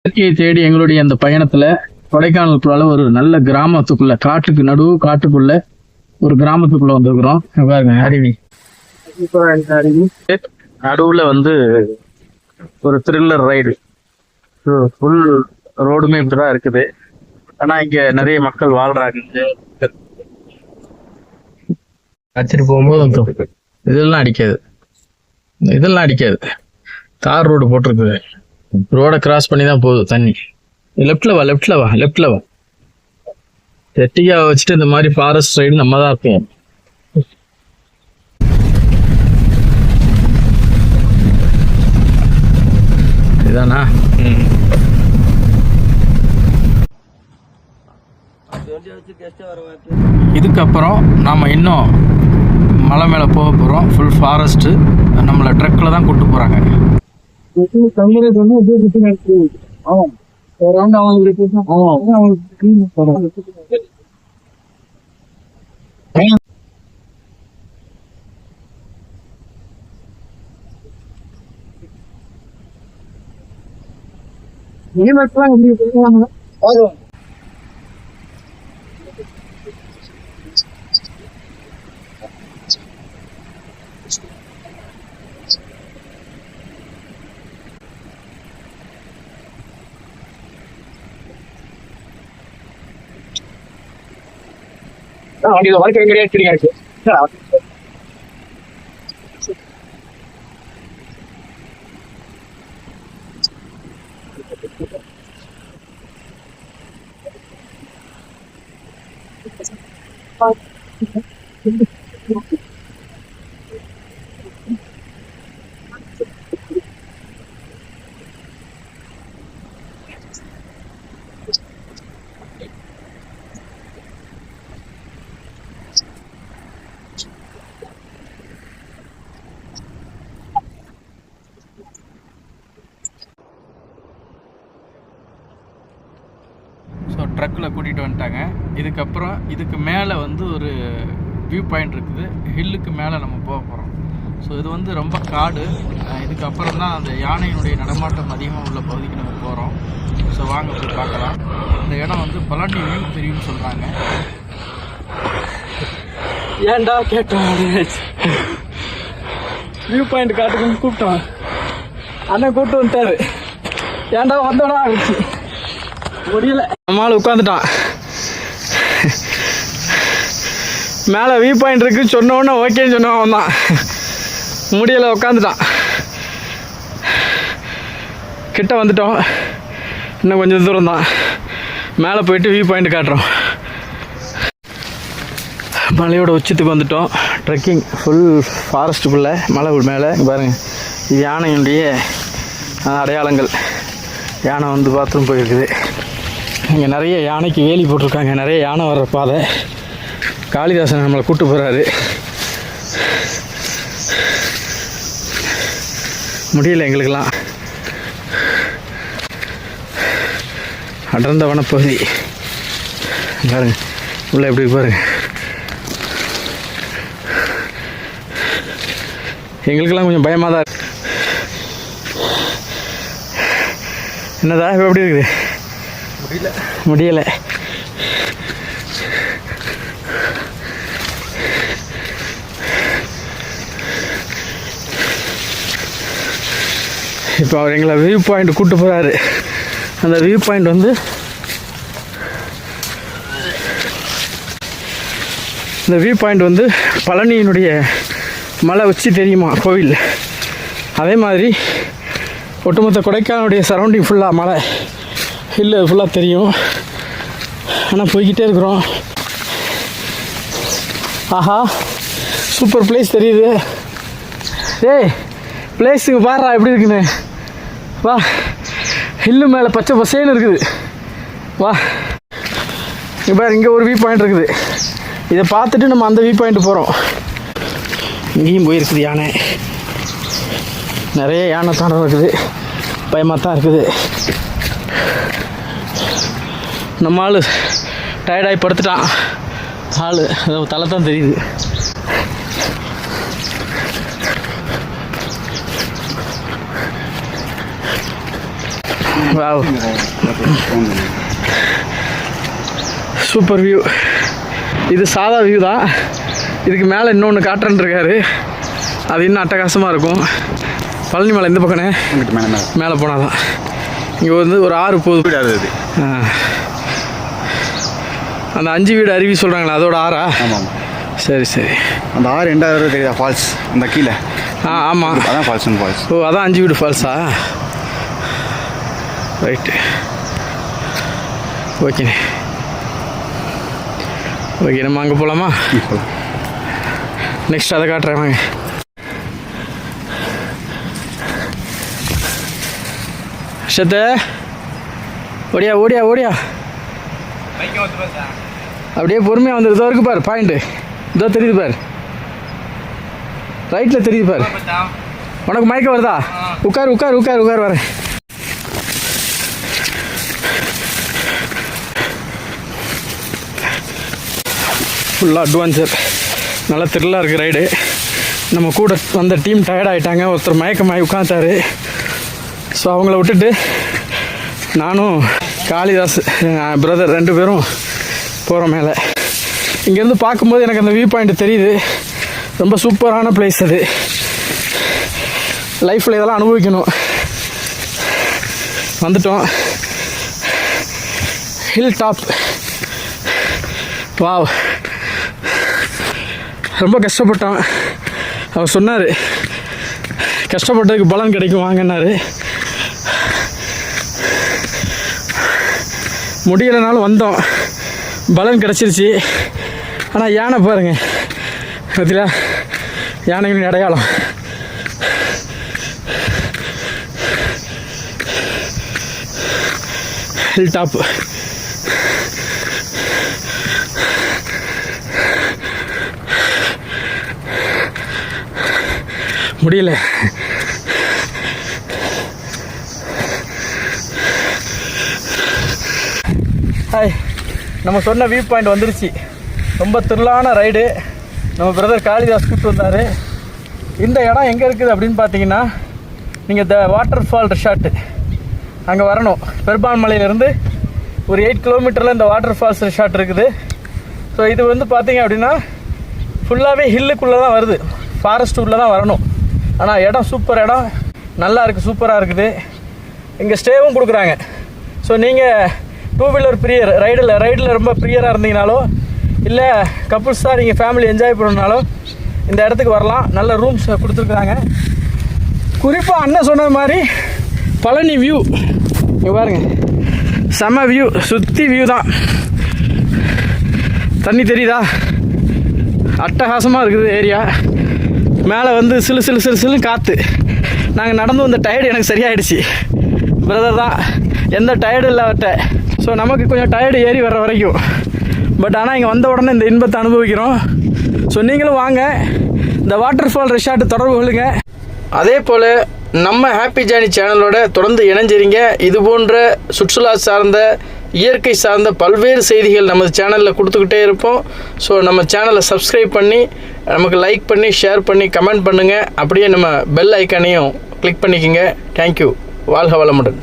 இயற்கையை தேடி எங்களுடைய அந்த பயணத்துல கொடைக்கானலுக்குள்ள ஒரு நல்ல கிராமத்துக்குள்ள காட்டுக்குள்ள ஒரு கிராமத்துக்குள்ள வந்திருக்கிறோம். பாருங்க அருவி, நடுவுல வந்து ஒரு த்ரில்லர் ரைடு. ஃபுல் ரோடுமே இப்படிதான் இருக்குது. ஆனா இங்க நிறைய மக்கள் வாழ்றாங்க. அடிச்சுட்டு போகும்போது இதெல்லாம் அடிக்காது. தார் ரோடு போட்டிருக்குது. ரோட கிராஸ் பண்ணி தான் போகுது தண்ணி. லெஃப்ட்ல வா. எட்டிகா வச்சுட்டு இந்த மாதிரி ஃபாரஸ்ட் சைடு நம்ம தான் இருக்கோம். இதானா? இதுக்கப்புறம் நாம இன்னும் மலை மேல போக போறோம். Full forest. நம்மள ட்ரக்ல தான் கூட்டு போறாங்க. வாழ்க்கை இருக்கு. ஸோ ட்ரக்கில் கூட்டிகிட்டு வந்துட்டாங்க. இதுக்கப்புறம் இதுக்கு மேலே வந்து ஒரு வியூ பாயிண்ட் இருக்குது. ஹில்லுக்கு மேலே நம்ம போக போகிறோம். ஸோ இது வந்து ரொம்ப காடு. இதுக்கப்புறம் தான் அந்த யானையினுடைய நடமாட்டம் அதிகமாக உள்ள பகுதிக்கு நம்ம போகிறோம். ஸோ வாங்க போய் பார்க்கலாம். இந்த இடம் வந்து பழனி வியூ தெரியும்னு சொல்கிறாங்க. ஏன்டா கேட்டோம், வியூ பாயிண்ட் காட்டுக்குன்னு கூப்பிட்டோம். அண்ணன் கூப்பிட்டு வந்துட்டாரு. ஏன்டா வந்தோடா ஆகிடுச்சு, முடியல. நம்மளால உட்காந்துட்டான். மேலே வியூ பாயிண்ட் இருக்குன்னு சொன்னோன்னே ஓகேன்னு சொன்னவன் தான். முடியலை, உட்காந்துட்டான். கிட்ட வந்துட்டோம். இன்னும் கொஞ்சம் தூரம் தான். மேலே போயிட்டு வியூ பாயிண்ட் காட்டுறோம். மலையோட உச்சத்துக்கு வந்துட்டோம். ட்ரெக்கிங் ஃபுல் ஃபாரஸ்ட்டுக்குள்ளே மலை மேலே பாருங்கள். யானையுடைய அடையாளங்கள். யானை வந்து பாத்ரூம் போயிருக்குது. இங்கே நிறைய யானைக்கு வேலி போட்டிருக்காங்க. நிறைய யானை வர்ற பாதை. காளிதாசன் நம்மளை கூப்பிட்டு போகிறாரு. முடியல எங்களுக்கெல்லாம். அடர்ந்த வனப்பகுதி பாருங்க. உள்ள எப்படி பாருங்க. எங்களுக்கெல்லாம் கொஞ்சம் பயமாக தான் இருக்கு. என்னதா இப்போ எப்படி இருக்குது? முடியல. இப்போ அவர் எங்களை வியூ பாயிண்ட் கூப்பிட்டு போகிறாரு. அந்த வியூ பாயிண்ட் வந்து இந்த வியூ பாயிண்ட் வந்து பழனியினுடைய மலை உச்சி தெரியுமா, கோவில். அதே மாதிரி ஒட்டுமொத்த கொடைக்கானலுடைய சரௌண்டிங் ஃபுல்லாக மலை ஹில்லு ஃபுல்லாக தெரியும். ஆனால் போய்கிட்டே இருக்கிறோம். ஆஹா, சூப்பர் பிளேஸ் தெரியுது. ஏய், பிளேஸுக்கு பாடுறா எப்படி இருக்குன்னு. வா, ஹில்லு மேலே பச்சை பசேன்னு இருக்குது. வா, இங்கே பாரு, இங்கே ஒரு வியூ பாயிண்ட் இருக்குது. இதை பார்த்துட்டு நம்ம அந்த வியூ பாயிண்ட் போகிறோம். இங்கேயும் போயிருக்குது யானை. நிறைய யானை தாண்டம் இருக்குது. பயமாக தான் இருக்குது. நம்ம ஆள் டயர்டாகி படுத்துட்டான். ஆள் தலை தான் தெரியுது. Wow, super view. இது சாதா வியூ தான். இதுக்கு மேலே இன்னொன்று காட்டுறேன்னு இருக்காரு, அது இன்னும் அட்டகாசமாக இருக்கும். பழனி மலை இந்த பக்கனே மேலே போனால் தான். இங்கே வந்து ஒரு ஆறு போகுது. அது அந்த 5 வீடு அருவி சொல்கிறாங்களா, அதோட ஆறா? ஆமாம். சரி சரி. அந்த ஆறு ரெண்டாவது தெரியுதா ஃபால்ஸ் அந்த கீழே? ஆமாம், அதான் ஃபால்ஸ். ஓ, அதான் 5 வீடு ஃபால்ஸா? ரைட்டு, ஓகேண்ணே. ஓகே, நம்ம அங்கே போகலாமா? நெக்ஸ்ட் அதை காட்டுறேன் வாங்க. ஷத்து ஓடியா ஓடியா ஓடியா, அப்படியே பொறுமையாக வந்துடு. இதோ இருக்கு பாரு பாயிண்ட்டு, இதோ தெரியுது பாரு, ரைட்டில் தெரியுது பாரு. உனக்கு மயக்கம் வருதா? உட்கார் உட்கார் உட்கார் உட்கார், வரேன். ஃபுல்லாக அட்வான்ச்சர், நல்லா த்ரில்லாக இருக்குது ரைடு. நம்ம கூட வந்த டீம் டயர்ட் ஆகிட்டாங்க. ஒருத்தர் மயக்கமாகி உட்காந்துட்டாரு. ஸோ அவங்கள விட்டுட்டு நானும் காளிதாஸ் பிரதர் 2 பேரும் போகிறோம் மேலே. இங்கேருந்து பார்க்கும்போது எனக்கு அந்த வியூ பாயிண்ட் தெரியுது. ரொம்ப சூப்பரான பிளேஸ் அது. லைஃப்பில் இதெல்லாம் அனுபவிக்கணும். வந்துட்டோம், ஹில் டாப். வாவ், ரொம்ப கஷ்டப்பட்டோம். அவர் சொன்னார் கஷ்டப்பட்டதுக்கு பலன் கிடைக்கும் வாங்கினார். முடியலைனாலும் வந்தோம், பலன் கிடச்சிருச்சு. ஆனால் யானை பாருங்கள், பார்த்தீங்களா, யானைகளின் அடையாளம். Hill top. முடியல. ஹாய், நம்ம சொன்ன வியூ பாயிண்ட் வந்துருச்சு. ரொம்ப த்ரில்லான ரைடு. நம்ம பிரதர் காளிதாஸ் கூப்பிட்டு வந்தார். இந்த இடம் எங்கே இருக்குது அப்படின்னு பார்த்தீங்கன்னா, நீங்கள் த வாட்டர் ஃபால் ரிசார்ட்டு அங்கே வரணும். பெரும்பான் மலையிலேருந்து ஒரு 8 கிலோமீட்டரில் இந்த வாட்டர் ஃபால்ஸ் ரிசார்ட் இருக்குது. ஸோ இது வந்து பார்த்தீங்க அப்படின்னா ஃபுல்லாகவே ஹில்லுக்குள்ளே தான் வருது, ஃபாரஸ்ட் உள்ளே தான் வரணும். ஆனால் இடம் சூப்பர், இடம் நல்லா இருக்குது, சூப்பராக இருக்குது. இங்கே ஸ்டேவும் கொடுக்குறாங்க. ஸோ நீங்கள் 2 வீலர் பிரியர், ரைடில் ரொம்ப பிரியராக இருந்தீங்கனாலோ, இல்லை கப்புள்ஸ் தான் நீங்கள் ஃபேமிலி என்ஜாய் பண்ணணுனாலோ இந்த இடத்துக்கு வரலாம். நல்ல ரூம்ஸ் கொடுத்துருக்குறாங்க. குறிப்பாக அண்ணன் சொன்ன மாதிரி பழனி வியூ இங்கே பாருங்கள், செம வியூ, சுற்றி வியூ தான். தண்ணி தெரியுதா, அட்டகாசமாக இருக்குது ஏரியா. மேலே வந்து சிலு சிலு சிலு சிலுன்னு காற்று. நாங்கள் நடந்து வந்த டயர்டு எனக்கு சரியாயிடுச்சு. பிரதர் தான், எந்த டயர்டும் இல்லை அவர்கிட்ட. ஸோ நமக்கு கொஞ்சம் டயர்டு ஏறி வர்ற வரைக்கும். பட் ஆனால் இங்கே வந்த உடனே இந்த இன்பத்தை அனுபவிக்கிறோம். ஸோ நீங்களும் வாங்க, இந்த வாட்டர் ஃபால் ரிசார்ட்டு தொடர்பு கொள்ளுங்க. அதே போல் நம்ம ஹாப்பி ஜேர்னி சேனலோட தொடர்ந்து இணைஞ்சிருங்க. இது போன்ற சுற்றுலா சார்ந்த, இயற்கை சார்ந்த பல்வேறு செய்திகள் நமது சேனலில் கொடுத்துக்கிட்டே இருப்போம். ஸோ நம்ம சேனலை சப்ஸ்கிரைப் பண்ணி, நமக்கு லைக் பண்ணி, ஷேர் பண்ணி, கமெண்ட் பண்ணுங்கள். அப்படியே நம்ம பெல் ஐக்கானையும் கிளிக் பண்ணிக்கோங்க. தேங்க்யூ. வாழ்க வளமுடன்.